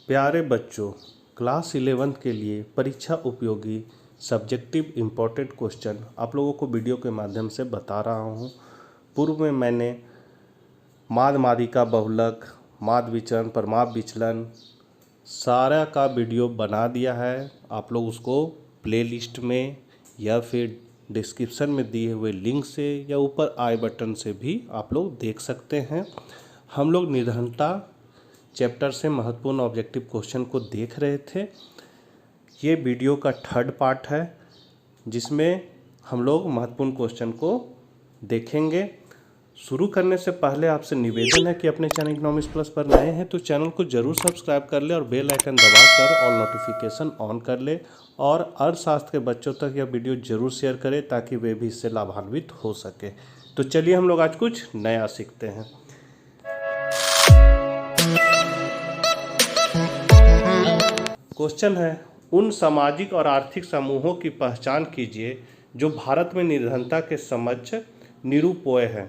प्यारे बच्चों, क्लास 11 के लिए परीक्षा उपयोगी सब्जेक्टिव इम्पोर्टेंट क्वेश्चन आप लोगों को वीडियो के माध्यम से बता रहा हूँ। पूर्व में मैंने माद मादिका बहुलक, माद विचलन, परमाप विचलन सारा का वीडियो बना दिया है। आप लोग उसको प्लेलिस्ट में या फिर डिस्क्रिप्शन में दिए हुए लिंक से या ऊपर आई बटन से भी आप लोग देख सकते हैं। हम लोग निर्धनता चैप्टर से महत्वपूर्ण ऑब्जेक्टिव क्वेश्चन को देख रहे थे। ये वीडियो का थर्ड पार्ट है जिसमें हम लोग महत्वपूर्ण क्वेश्चन को देखेंगे। शुरू करने से पहले आपसे निवेदन है कि अपने चैनल इकोनॉमिक्स प्लस पर नए हैं तो चैनल को जरूर सब्सक्राइब कर ले और बेल आइकन दबाकर ऑल नोटिफिकेशन ऑन कर ले और अर्थशास्त्र के बच्चों तक यह वीडियो जरूर शेयर करें ताकि वे भी इससे लाभान्वित हो सके। तो चलिए हम लोग आज कुछ नया सीखते हैं। क्वेश्चन है, उन सामाजिक और आर्थिक समूहों की पहचान कीजिए जो भारत में निर्धनता के समक्ष निरूपोय हैं।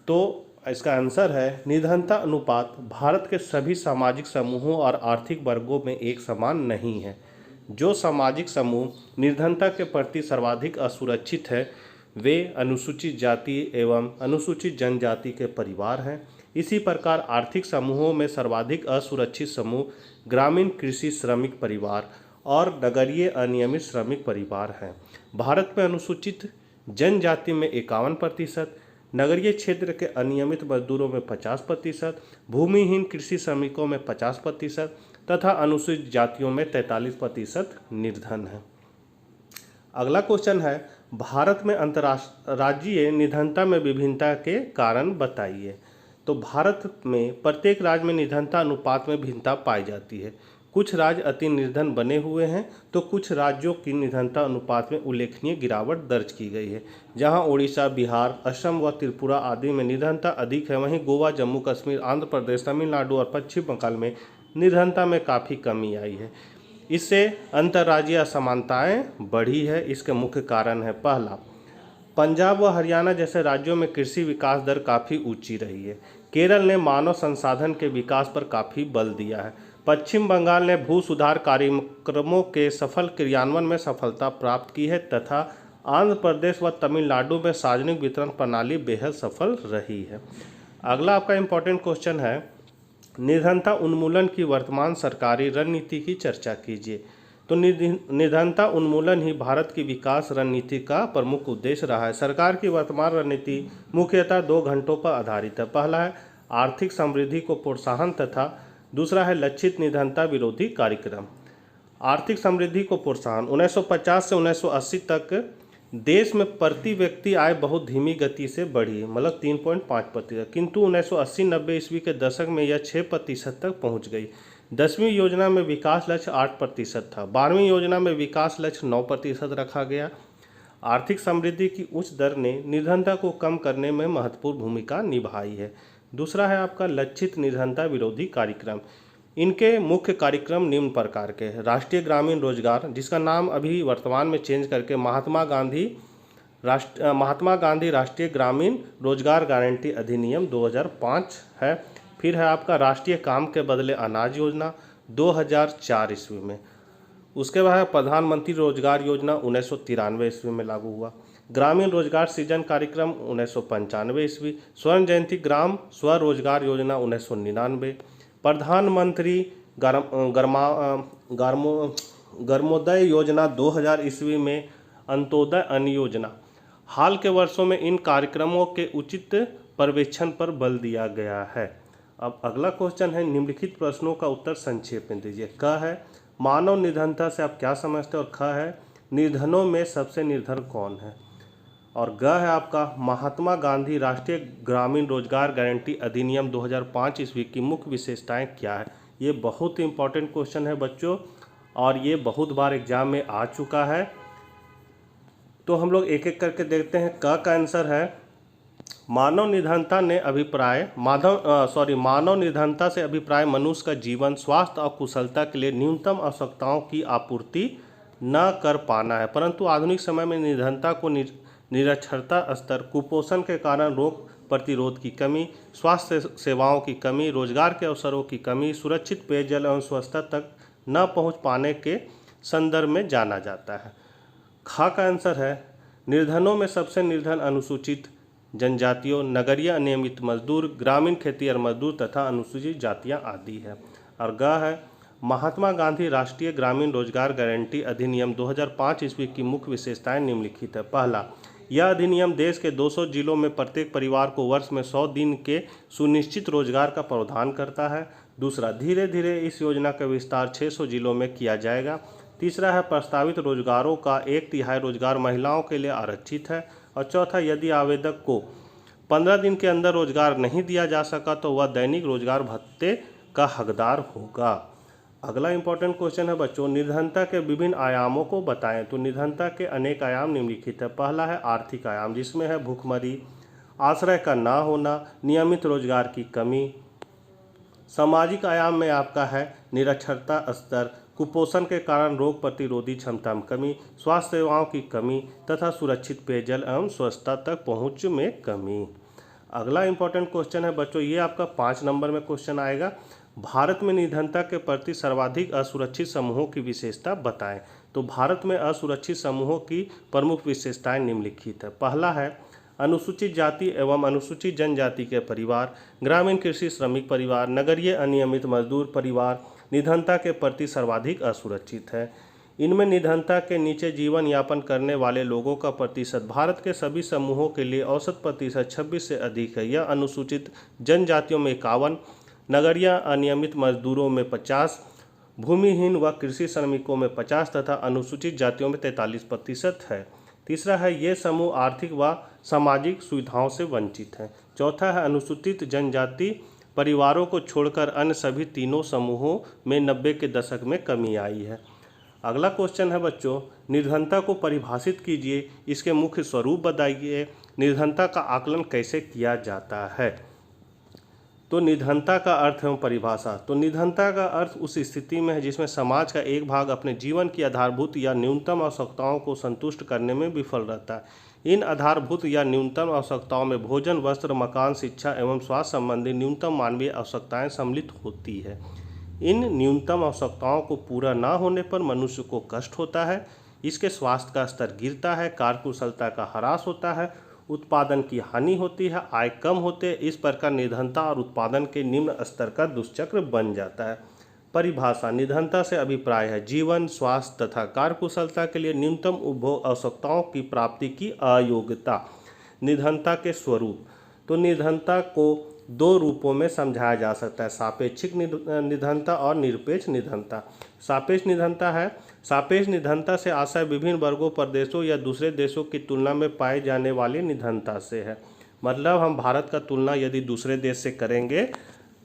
तो इसका आंसर है, निर्धनता अनुपात भारत के सभी सामाजिक समूहों और आर्थिक वर्गों में एक समान नहीं है। जो सामाजिक समूह निर्धनता के प्रति सर्वाधिक असुरक्षित है वे अनुसूचित जाति एवं अनुसूचित जनजाति के परिवार हैं। इसी प्रकार आर्थिक समूहों में सर्वाधिक असुरक्षित समूह ग्रामीण कृषि श्रमिक परिवार और नगरीय अनियमित श्रमिक परिवार हैं। भारत में अनुसूचित जनजाति में 51%, नगरीय क्षेत्र के अनियमित मजदूरों में 50%, भूमिहीन कृषि श्रमिकों में 50% तथा अनुसूचित जातियों में 43% निर्धन है। अगला क्वेश्चन है, भारत में अंतर्राज्यीय निर्धनता में विभिन्नता के कारण बताइए। तो भारत में प्रत्येक राज्य में निर्धनता अनुपात में भिन्नता पाई जाती है। कुछ राज्य अति निर्धन बने हुए हैं तो कुछ राज्यों की निर्धनता अनुपात में उल्लेखनीय गिरावट दर्ज की गई है। जहां उड़ीसा, बिहार, असम व त्रिपुरा आदि में निर्धनता अधिक है, वहीं गोवा, जम्मू कश्मीर, आंध्र प्रदेश, तमिलनाडु और पश्चिम बंगाल में निर्धनता में काफ़ी कमी आई है। इससे अंतर्राज्यीय असमानताएँ बढ़ी है। इसके मुख्य कारण है, पहला, पंजाब व हरियाणा जैसे राज्यों में कृषि विकास दर काफ़ी ऊंची रही है। केरल ने मानव संसाधन के विकास पर काफ़ी बल दिया है। पश्चिम बंगाल ने भू सुधार कार्यक्रमों के सफल क्रियान्वयन में सफलता प्राप्त की है तथा आंध्र प्रदेश व तमिलनाडु में सार्वजनिक वितरण प्रणाली बेहद सफल रही है। अगला आपका इम्पोर्टेंट क्वेश्चन है, निर्धनता उन्मूलन की वर्तमान सरकारी रणनीति की चर्चा कीजिए। तो निर्धनता उन्मूलन ही भारत की विकास रणनीति का प्रमुख उद्देश्य रहा है। सरकार की वर्तमान रणनीति मुख्यतः 2 घंटों पर आधारित है। पहला है आर्थिक समृद्धि को प्रोत्साहन तथा दूसरा है लक्षित निर्धनता विरोधी कार्यक्रम। आर्थिक समृद्धि को प्रोत्साहन 1950 से 1980 तक देश में प्रति व्यक्ति आय बहुत धीमी गति से बढ़ी, मतलब 3.5%, किंतु 1980-90 ईस्वी के दशक में यह 6% तक पहुंच गई। 10वीं योजना में विकास लक्ष्य 8% था। 12वीं योजना में विकास लक्ष्य 9% रखा गया। आर्थिक समृद्धि की उच्च दर ने निर्धनता को कम करने में महत्वपूर्ण भूमिका निभाई है। दूसरा है आपका लक्षित निर्धनता विरोधी कार्यक्रम। इनके मुख्य कार्यक्रम निम्न प्रकार के हैं, राष्ट्रीय ग्रामीण रोजगार, जिसका नाम अभी वर्तमान में चेंज करके महात्मा गांधी राष्ट्रीय ग्रामीण रोजगार गारंटी अधिनियम 2005 है। फिर है आपका राष्ट्रीय काम के बदले अनाज योजना 2004 ईस्वी में। उसके बाद प्रधानमंत्री रोजगार योजना 1993 ईस्वी में लागू हुआ। ग्रामीण रोजगार सृजन कार्यक्रम 1995 ईस्वी। स्वर्ण जयंती ग्राम स्वरोजगार योजना 1999। प्रधानमंत्री ग्रामोदय योजना 2000 ईस्वी में। अंत्योदय अन्न योजना। हाल के वर्षों में इन कार्यक्रमों के उचित पर्यवेक्षण पर बल दिया गया है। अब अगला क्वेश्चन है, निम्नलिखित प्रश्नों का उत्तर संक्षेप में दीजिए। क है, मानव निर्धनता से आप क्या समझते हैं, और ख है, निर्धनों में सबसे निर्धन कौन है, और ग है आपका महात्मा गांधी राष्ट्रीय ग्रामीण रोजगार गारंटी अधिनियम 2005 ईस्वी की मुख्य विशेषताएं क्या है। ये बहुत ही इंपॉर्टेंट क्वेश्चन है बच्चों और ये बहुत बार एग्जाम में आ चुका है। तो हम लोग एक एक करके देखते हैं। क का आंसर है, मानव निर्धनता से अभिप्राय मनुष्य का जीवन, स्वास्थ्य और कुशलता के लिए न्यूनतम आवश्यकताओं की आपूर्ति न कर पाना है, परंतु आधुनिक समय में निर्धनता को निरक्षरता स्तर, कुपोषण के कारण रोग प्रतिरोध की कमी, स्वास्थ्य सेवाओं की कमी, रोजगार के अवसरों की कमी, सुरक्षित पेयजल एवं स्वच्छता तक न पहुंच पाने के संदर्भ में जाना जाता है। खा का आंसर है निर्धनों में सबसे निर्धन अनुसूचित जनजातियों, नगरीय अनियमित मजदूर, ग्रामीण खेतिहर मजदूर तथा अनुसूचित जातियां आदि है। और ग है महात्मा गांधी राष्ट्रीय ग्रामीण रोजगार गारंटी अधिनियम 2005 ईस्वी की मुख्य विशेषताएं निम्नलिखित है। पहला, यह अधिनियम देश के 200 जिलों में प्रत्येक परिवार को वर्ष में 100 दिन के सुनिश्चित रोजगार का प्रावधान करता है। दूसरा, धीरे धीरे इस योजना का विस्तार 600 जिलों में किया जाएगा। तीसरा है प्रस्तावित रोजगारों का 1/3 रोजगार महिलाओं के लिए आरक्षित है। और चौथा, यदि आवेदक को 15 दिन के अंदर रोजगार नहीं दिया जा सका तो वह दैनिक रोजगार भत्ते का हकदार होगा। अगला इंपॉर्टेंट क्वेश्चन है बच्चों, निर्धनता के विभिन्न आयामों को बताएं। तो निर्धनता के अनेक आयाम निम्नलिखित है। पहला है आर्थिक आयाम, जिसमें है भूखमरी, आश्रय का ना होना, नियमित रोजगार की कमी। सामाजिक आयाम में आपका है निरक्षरता स्तर, कुपोषण के कारण रोग प्रतिरोधी क्षमता में कमी, स्वास्थ्य सेवाओं की कमी तथा सुरक्षित पेयजल एवं स्वच्छता तक पहुंच में कमी। अगला इंपॉर्टेंट क्वेश्चन है बच्चों, ये आपका 5 नंबर में क्वेश्चन आएगा। भारत में निर्धनता के प्रति सर्वाधिक असुरक्षित समूहों की विशेषता बताएं। तो भारत में असुरक्षित समूहों की प्रमुख विशेषताएं निम्नलिखित है। पहला है अनुसूचित जाति एवं अनुसूचित जनजाति के परिवार, ग्रामीण कृषि श्रमिक परिवार, नगरीय अनियमित मजदूर परिवार निर्धनता के प्रति सर्वाधिक असुरक्षित है। इनमें निर्धनता के नीचे जीवन यापन करने वाले लोगों का प्रतिशत भारत के सभी समूहों के लिए औसत प्रतिशत 26 से अधिक है। यह अनुसूचित जनजातियों में 51, नगरीय अनियमित मजदूरों में 50, भूमिहीन व कृषि श्रमिकों में 50 तथा अनुसूचित जातियों में 43% है। तीसरा है ये समूह आर्थिक व सामाजिक सुविधाओं से वंचित हैं। चौथा है अनुसूचित जनजाति परिवारों को छोड़कर अन्य सभी तीनों समूहों में 90 के दशक में कमी आई है। अगला क्वेश्चन है बच्चों, निर्धनता को परिभाषित कीजिए, इसके मुख्य स्वरूप बताइए, निर्धनता का आकलन कैसे किया जाता है। तो निर्धनता का अर्थ एवं परिभाषा। तो निर्धनता का अर्थ उस स्थिति में है जिसमें समाज का एक भाग अपने जीवन की आधारभूत या न्यूनतम आवश्यकताओं को संतुष्ट करने में विफल रहता है। इन आधारभूत या न्यूनतम आवश्यकताओं में भोजन, वस्त्र, मकान, शिक्षा एवं स्वास्थ्य संबंधी न्यूनतम मानवीय आवश्यकताएं सम्मिलित होती है। इन न्यूनतम आवश्यकताओं को पूरा न होने पर मनुष्य को कष्ट होता है, इसके स्वास्थ्य का स्तर गिरता है, कार्यकुशलता का ह्रास होता है, उत्पादन की हानि होती है, आय कम होते, इस प्रकार निर्धनता और उत्पादन के निम्न स्तर का दुष्चक्र बन जाता है। परिभाषा, निर्धनता से अभिप्राय है जीवन, स्वास्थ्य तथा कार्यकुशलता के लिए न्यूनतम उपभोग आवश्यकताओं की प्राप्ति की अयोग्यता। निर्धनता के स्वरूप। तो निर्धनता को 2 रूपों में समझाया जा सकता है, सापेक्षिक निर्धनता और निरपेक्ष निर्धनता। सापेक्ष निर्धनता है, सापेक्ष निर्धनता से आशय विभिन्न वर्गों, प्रदेशों या दूसरे देशों की तुलना में पाए जाने वाली निर्धनता से है। मतलब हम भारत का तुलना यदि दूसरे देश से करेंगे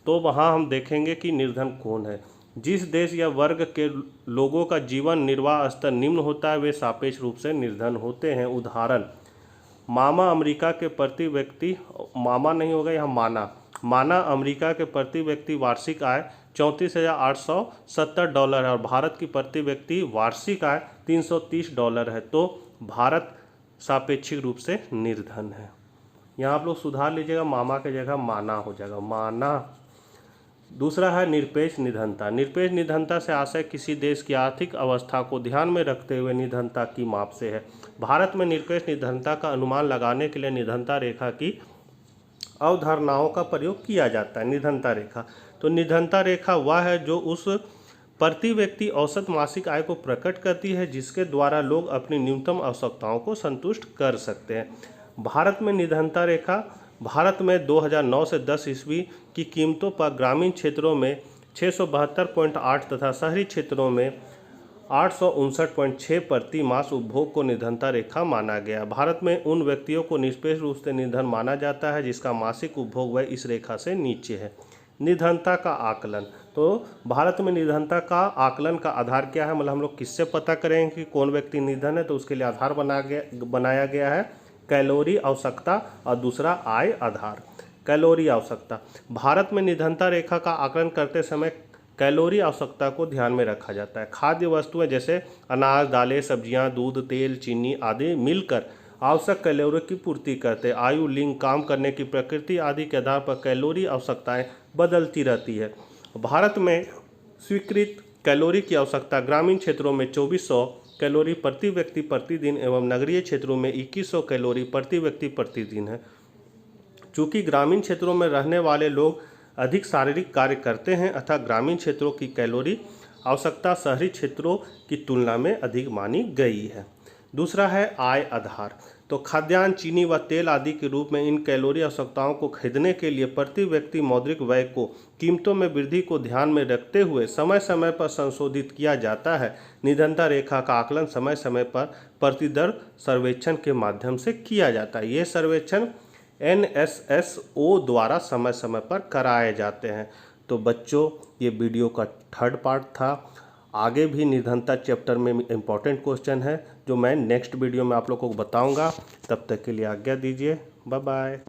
तो वहाँ हम देखेंगे कि निर्धन कौन है। जिस देश या वर्ग के लोगों का जीवन निर्वाह स्तर निम्न होता है वे सापेक्ष रूप से निर्धन होते हैं। उदाहरण, मामा अमेरिका के प्रति व्यक्ति, मामा नहीं होगा यहाँ माना अमेरिका के प्रति व्यक्ति वार्षिक आय $34,870 है और भारत की प्रति व्यक्ति वार्षिक आय $330 है। तो भारत सापेक्षिक रूप से निर्धन है। यहाँ आप लोग सुधार लीजिएगा, मामा की जगह माना हो जाएगा, माना। दूसरा है निरपेक्ष निर्धनता। निरपेक्ष निर्धनता से आशय किसी देश की आर्थिक अवस्था को ध्यान में रखते हुए निर्धनता की माप से है। भारत में निरपेक्ष निर्धनता का अनुमान लगाने के लिए निर्धनता रेखा की अवधारणाओं का प्रयोग किया जाता है। निर्धनता रेखा, तो निर्धनता रेखा वह है जो उस प्रति व्यक्ति औसत मासिक आय को प्रकट करती है जिसके द्वारा लोग अपनी न्यूनतम आवश्यकताओं को संतुष्ट कर सकते हैं। भारत में निर्धनता रेखा, भारत में 2009 से 10 ईस्वी की कीमतों पर ग्रामीण क्षेत्रों में 672.8 तथा शहरी क्षेत्रों में 859.6 प्रति मास उपभोग को निर्धनता रेखा माना गया। भारत में उन व्यक्तियों को निष्पेक्ष रूप से निर्धन माना जाता है जिसका मासिक उपभोग वह इस रेखा से नीचे है। निर्धनता का आकलन, तो भारत में निर्धनता का आकलन का आधार क्या है, मतलब हम लोग किससे पता करेंगे कि कौन व्यक्ति निर्धन है, तो उसके लिए आधार बनाया गया है कैलोरी आवश्यकता और दूसरा आय आधार। कैलोरी आवश्यकता, भारत में निर्धनता रेखा का आकलन करते समय कैलोरी आवश्यकता को ध्यान में रखा जाता है। खाद्य वस्तुएं जैसे अनाज, दालें, सब्जियां, दूध, तेल, चीनी आदि मिलकर आवश्यक कैलोरी की पूर्ति करते हैं। आयु, लिंग, काम करने की प्रकृति आदि के आधार पर कैलोरी आवश्यकताएं बदलती रहती है। भारत में स्वीकृत कैलोरी की आवश्यकता ग्रामीण क्षेत्रों में 2400 कैलोरी प्रति व्यक्ति प्रतिदिन एवं नगरीय क्षेत्रों में 2100 कैलोरी प्रति व्यक्ति प्रतिदिन है। चूँकि ग्रामीण क्षेत्रों में रहने वाले लोग अधिक शारीरिक कार्य करते हैं अतः ग्रामीण क्षेत्रों की कैलोरी आवश्यकता शहरी क्षेत्रों की तुलना में अधिक मानी गई है। दूसरा है आय आधार। तो खाद्यान्न, चीनी व तेल आदि के रूप में इन कैलोरी आवश्यकताओं को खरीदने के लिए प्रति व्यक्ति मौद्रिक व्यय को कीमतों में वृद्धि को ध्यान में रखते हुए समय समय पर संशोधित किया जाता है। निर्धनता रेखा का आकलन समय समय पर प्रतिदर सर्वेक्षण के माध्यम से किया जाता है। ये सर्वेक्षण NSSO द्वारा समय समय पर कराए जाते हैं। तो बच्चों, ये वीडियो का 3rd पार्ट था। आगे भी निर्धनता चैप्टर में इम्पॉर्टेंट क्वेश्चन है जो मैं नेक्स्ट वीडियो में आप लोगों को बताऊंगा। तब तक के लिए आज्ञा दीजिए। Bye bye.